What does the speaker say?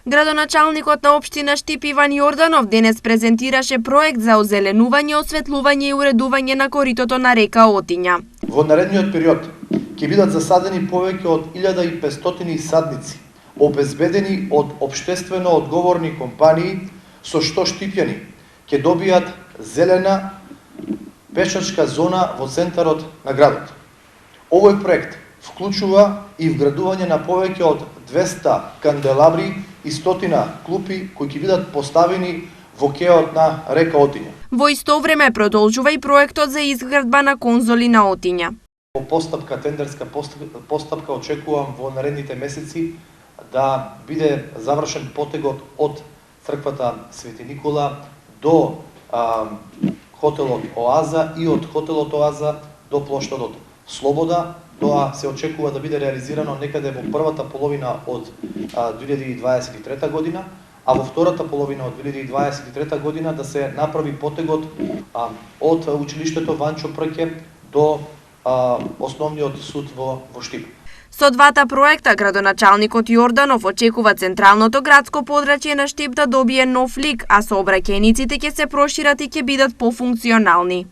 Градоначалникот на општина Штип Иван Јорданов денес презентираше проект за озеленување, осветлување и уредување на коритото на река Отиња. Во наредниот период ќе бидат засадени повеќе од 1500 садници, обезбедени од општествено одговорни компании, со што штипјани ќе добијат зелена пешачка зона во центарот на градот. Овој проект вклучува и вградување на повеќе од 200 канделабри и 100 клупи кои ќе бидат поставени во кеот на река Отиња. Во исто време продолжува и проектот за изградба на конзоли на Отиња. По постапка, тендерска постапка, очекувам во наредните месеци да биде завршен потегот од црквата Свети Никола до хотелот Оаза и од хотелот Оаза до плоштадот Слобода. Тоа се очекува да биде реализирано некаде во првата половина од 2023 година, а во втората половина од 2023 година да се направи потегот од училиштето Ванчо Прке до основниот суд во Штип. Со двата проекта градоначалникот Јорданов очекува централното градско подрачје на Штип да добие нов лик, а сообраќајниците ќе се прошират и ќе бидат пофункционални.